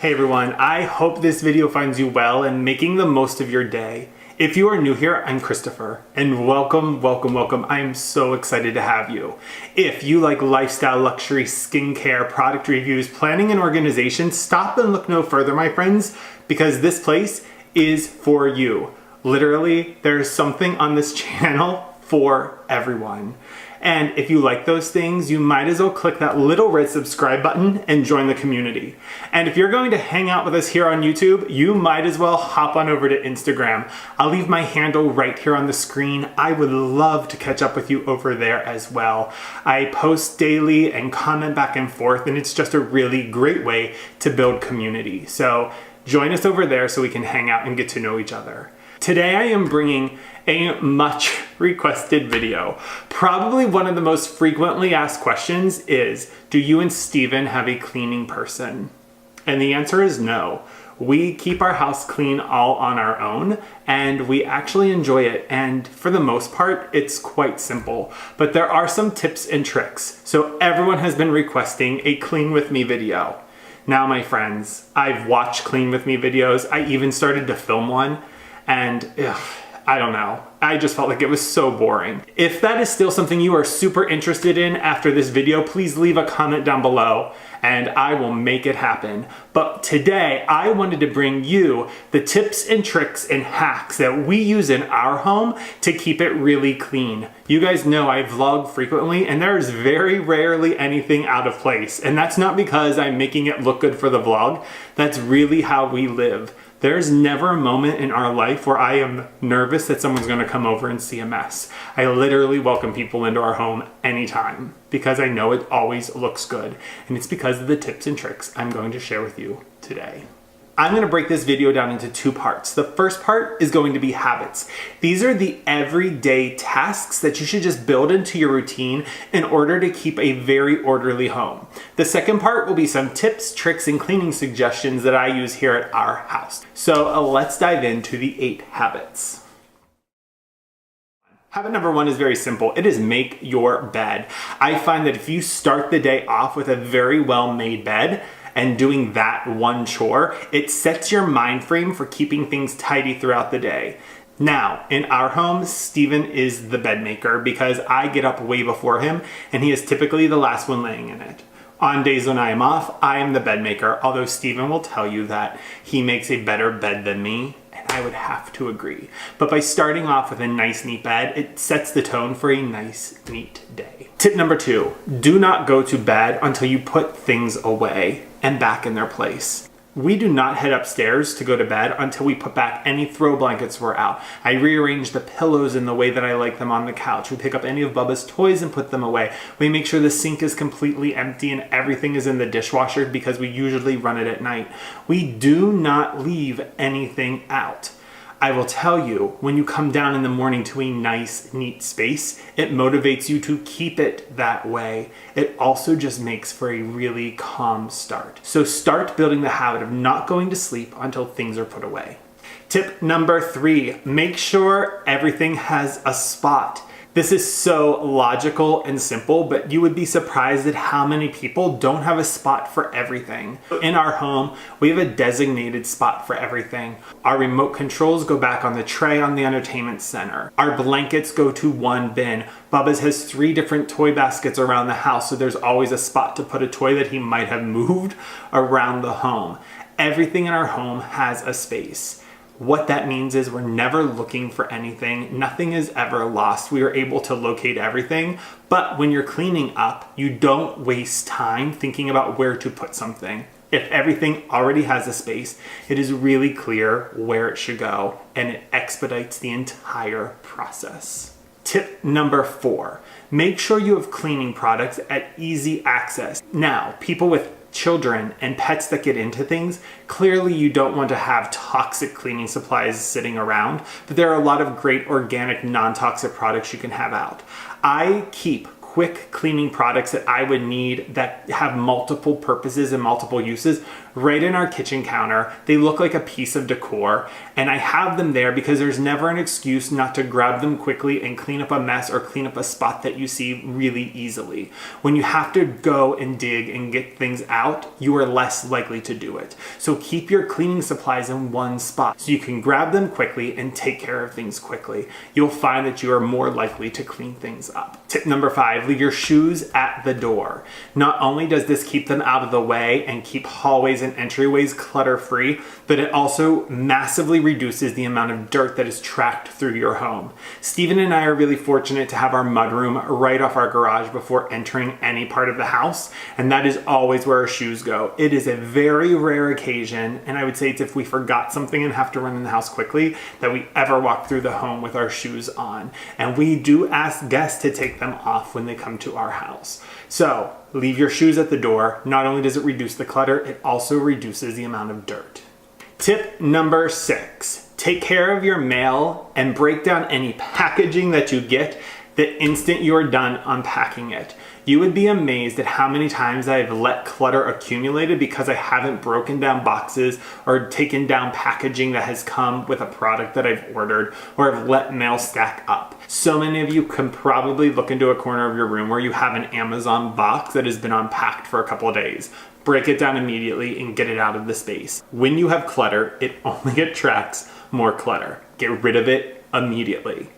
Hey everyone, I hope this video finds you well and making the most of your day. If you are new here, I'm Christopher, and welcome. I'm so excited to have you. If you like lifestyle, luxury, skincare, product reviews, planning, and organization, stop and look no further, my friends, because this place is for you. Literally, there's something on this channel for everyone. And if you like those things, you might as well click that little red subscribe button and join the community. And if you're going to hang out with us here on YouTube, you might as well hop on over to Instagram. I'll leave my handle right here on the screen. I would love to catch up with you over there as well. I post daily and comment back and forth, and it's just a really great way to build community. So join us over there so we can hang out and get to know each other. Today I am bringing a much requested video. Probably one of the most frequently asked questions is, do you and Steven have a cleaning person? And the answer is no. We keep our house clean all on our own, and we actually enjoy it. And for the most part, it's quite simple. But there are some tips and tricks. So everyone has been requesting a Clean With Me video. Now, my friends, I've watched Clean With Me videos. I even started to film one. And I don't know. I just felt like it was so boring. If that is still something you are super interested in after this video, please leave a comment down below and I will make it happen. But today I wanted to bring you the tips and tricks and hacks that we use in our home to keep it really clean. You guys know I vlog frequently and there is very rarely anything out of place. And that's not because I'm making it look good for the vlog. That's really how we live. There's never a moment in our life where I am nervous that someone's gonna come over and see a mess. I literally welcome people into our home anytime because I know it always looks good. And it's because of the tips and tricks I'm going to share with you today. I'm gonna break this video down into two parts. The first part is going to be habits. These are the everyday tasks that you should just build into your routine in order to keep a very orderly home. The second part will be some tips, tricks, and cleaning suggestions that I use here at our house. So let's dive into the 8 habits. Habit number 1 is very simple. It is make your bed. I find that if you start the day off with a very well-made bed, and doing that one chore, it sets your mind frame for keeping things tidy throughout the day. Now, in our home, Steven is the bed maker because I get up way before him and he is typically the last one laying in it. On days when I am off, I am the bed maker, although Steven will tell you that he makes a better bed than me, and I would have to agree. But by starting off with a nice, neat bed, it sets the tone for a nice, neat day. Tip number 2, do not go to bed until you put things away and back in their place. We do not head upstairs to go to bed until we put back any throw blankets we're out. I rearrange the pillows in the way that I like them on the couch. We pick up any of Bubba's toys and put them away. We make sure the sink is completely empty and everything is in the dishwasher because we usually run it at night. We do not leave anything out. I will tell you, when you come down in the morning to a nice, neat space, it motivates you to keep it that way. It also just makes for a really calm start. So start building the habit of not going to sleep until things are put away. Tip number 3, make sure everything has a spot. This is so logical and simple, but you would be surprised at how many people don't have a spot for everything. In our home, we have a designated spot for everything. Our remote controls go back on the tray on the entertainment center. Our blankets go to one bin. Bubba's has 3 different toy baskets around the house, so there's always a spot to put a toy that he might have moved around the home. Everything in our home has a space. What that means is we're never looking for anything. Nothing is ever lost. We are able to locate everything. But when you're cleaning up, you don't waste time thinking about where to put something. If everything already has a space, it is really clear where it should go, and it expedites the entire process. Tip number 4, make sure you have cleaning products at easy access. Now, people with children and pets that get into things, clearly you don't want to have toxic cleaning supplies sitting around, but there are a lot of great organic, non-toxic products you can have out. I keep quick cleaning products that I would need that have multiple purposes and multiple uses right in our kitchen counter. They look like a piece of decor, and I have them there because there's never an excuse not to grab them quickly and clean up a mess or clean up a spot that you see really easily. When you have to go and dig and get things out, you are less likely to do it. So keep your cleaning supplies in one spot so you can grab them quickly and take care of things quickly. You'll find that you are more likely to clean things up. Tip number 5, leave your shoes at the door. Not only does this keep them out of the way and keep hallways and entryways clutter-free, but it also massively reduces the amount of dirt that is tracked through your home. Steven and I are really fortunate to have our mudroom right off our garage before entering any part of the house, and that is always where our shoes go. It is a very rare occasion, and I would say it's if we forgot something and have to run in the house quickly, that we ever walk through the home with our shoes on. And we do ask guests to take them off when they come to our house. So leave your shoes at the door. Not only does it reduce the clutter, it also reduces the amount of dirt. Tip number 6, take care of your mail and break down any packaging that you get the instant you're done unpacking it. You would be amazed at how many times I've let clutter accumulate because I haven't broken down boxes or taken down packaging that has come with a product that I've ordered, or have let mail stack up. So many of you can probably look into a corner of your room where you have an Amazon box that has been unpacked for a couple of days. Break it down immediately and get it out of the space. When you have clutter, it only attracts more clutter. Get rid of it immediately.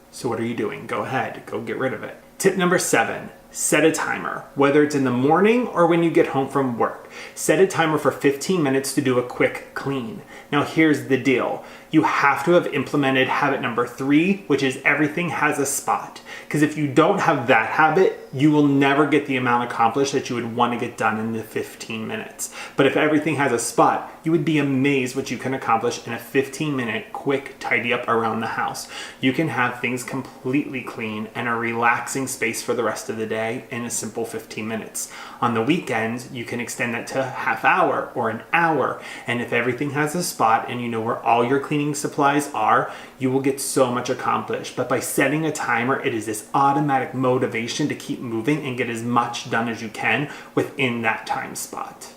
So what are you doing? Go ahead, go get rid of it. Tip number 7, set a timer. Whether it's in the morning or when you get home from work, set a timer for 15 minutes to do a quick clean. Now here's the deal. You have to have implemented habit number 3, which is everything has a spot. Because if you don't have that habit, you will never get the amount accomplished that you would want to get done in the 15 minutes. But if everything has a spot, you would be amazed what you can accomplish in a 15-minute quick tidy up around the house. You can have things completely clean and a relaxing space for the rest of the day in a simple 15 minutes. On the weekends, you can extend that to a half hour or an hour. And if everything has a spot and you know where all your cleaning supplies are, you will get so much accomplished. But by setting a timer, it is this automatic motivation to keep moving and get as much done as you can within that time spot.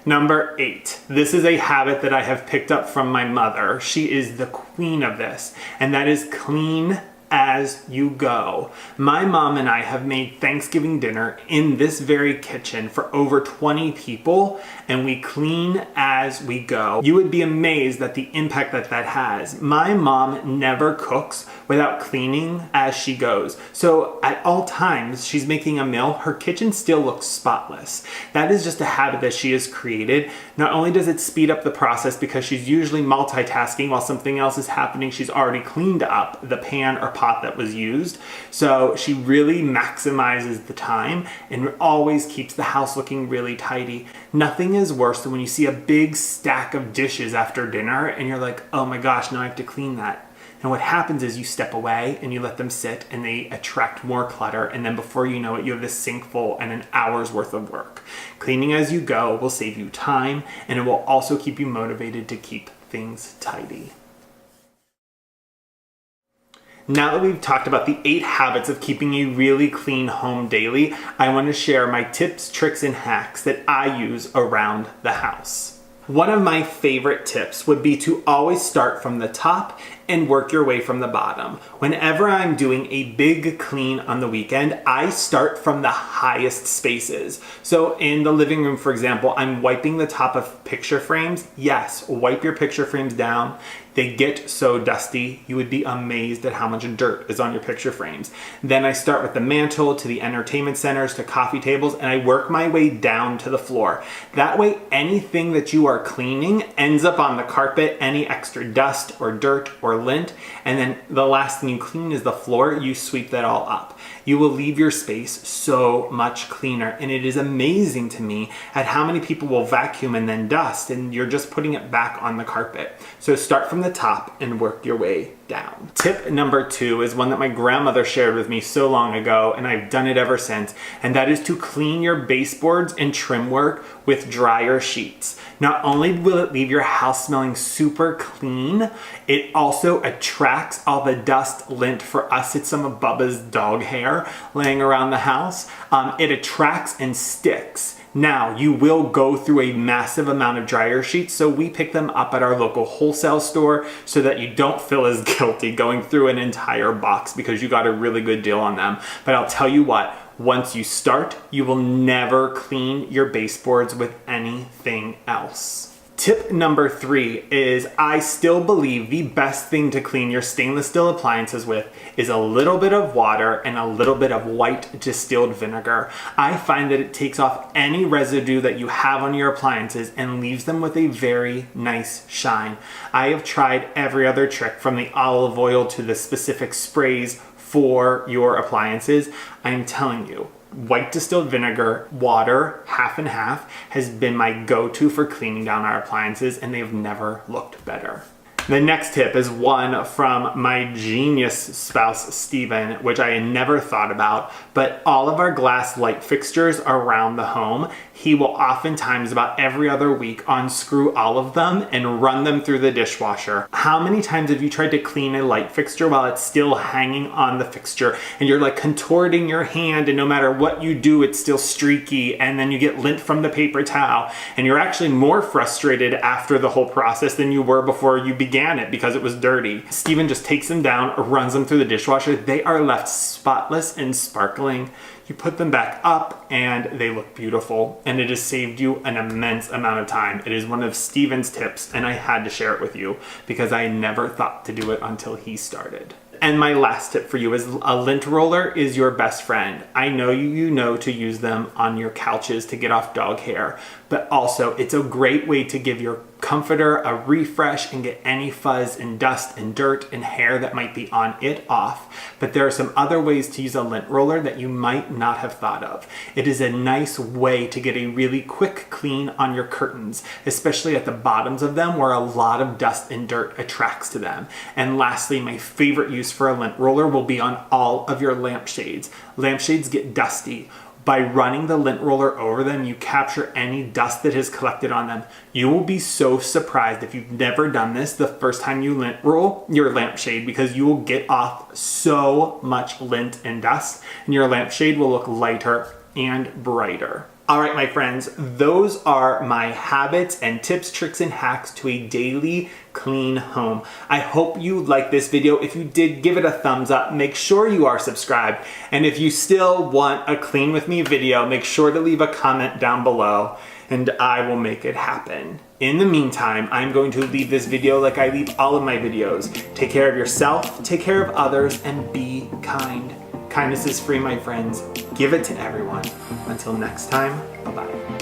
Number 8, this is a habit that I have picked up from my mother. She is the queen of this, and that is clean as you go. My mom and I have made Thanksgiving dinner in this very kitchen for over 20 people, and we clean as we go. You would be amazed at the impact that that has. My mom never cooks without cleaning as she goes. So at all times she's making a meal, her kitchen still looks spotless. That is just a habit that she has created. Not only does it speed up the process because she's usually multitasking while something else is happening, she's already cleaned up the pan or pot that was used. So she really maximizes the time and always keeps the house looking really tidy. Nothing is worse than when you see a big stack of dishes after dinner and you're like, oh my gosh, now I have to clean that. And what happens is you step away and you let them sit and they attract more clutter. And then before you know it, you have this sink full and an hour's worth of work. Cleaning as you go will save you time, and it will also keep you motivated to keep things tidy. Now that we've talked about the 8 habits of keeping a really clean home daily, I want to share my tips, tricks, and hacks that I use around the house. One of my favorite tips would be to always start from the top and work your way from the bottom. Whenever I'm doing a big clean on the weekend, I start from the highest spaces. So in the living room, for example, I'm wiping the top of picture frames. Yes, wipe your picture frames down. They get so dusty, you would be amazed at how much dirt is on your picture frames. Then I start with the mantle to the entertainment centers to coffee tables, and I work my way down to the floor. That way, anything that you are cleaning ends up on the carpet, any extra dust or dirt or lint, and then the last thing you clean is the floor. You sweep that all up. You will leave your space so much cleaner, and it is amazing to me at how many people will vacuum and then dust, and you're just putting it back on the carpet. So start from the top and work your way down. Tip number 2 is one that my grandmother shared with me so long ago, and I've done it ever since, and that is to clean your baseboards and trim work with dryer sheets. Not only will it leave your house smelling super clean, it also attracts all the dust, lint. For us, it's some of Bubba's dog hair laying around the house. It attracts and sticks. Now, you will go through a massive amount of dryer sheets, so we pick them up at our local wholesale store so that you don't feel as guilty going through an entire box because you got a really good deal on them. But I'll tell you what, once you start, you will never clean your baseboards with anything else. Tip number 3 is I still believe the best thing to clean your stainless steel appliances with is a little bit of water and a little bit of white distilled vinegar. I find that it takes off any residue that you have on your appliances and leaves them with a very nice shine. I have tried every other trick from the olive oil to the specific sprays for your appliances. I'm telling you, white distilled vinegar, water, half and half, has been my go-to for cleaning down our appliances, and they've never looked better. The next tip is one from my genius spouse, Steven, which I had never thought about, but all of our glass light fixtures around the home, he will oftentimes about every other week unscrew all of them and run them through the dishwasher. How many times have you tried to clean a light fixture while it's still hanging on the fixture and you're like contorting your hand and no matter what you do, it's still streaky, and then you get lint from the paper towel and you're actually more frustrated after the whole process than you were before you began it because it was dirty. Steven just takes them down, runs them through the dishwasher. They are left spotless and sparkling. You put them back up and they look beautiful, and it has saved you an immense amount of time. It is one of Steven's tips and I had to share it with you because I never thought to do it until he started. And my last tip for you is a lint roller is your best friend. I know you know to use them on your couches to get off dog hair, but also it's a great way to give your comforter a refresh and get any fuzz and dust and dirt and hair that might be on it off. But there are some other ways to use a lint roller that you might not have thought of. It is a nice way to get a really quick clean on your curtains, especially at the bottoms of them where a lot of dust and dirt attracts to them. And lastly, my favorite use for a lint roller will be on all of your lampshades. Lampshades get dusty. By running the lint roller over them, you capture any dust that has collected on them. You will be so surprised if you've never done this the first time you lint roll your lampshade, because you will get off so much lint and dust and your lampshade will look lighter and brighter. All right, my friends, those are my habits and tips, tricks, and hacks to a daily clean home. I hope you liked this video. If you did, give it a thumbs up. Make sure you are subscribed. And if you still want a clean with me video, make sure to leave a comment down below and I will make it happen. In the meantime, I'm going to leave this video like I leave all of my videos. Take care of yourself, take care of others, and be kind. Kindness is free, my friends. Give it to everyone. Until next time, bye-bye.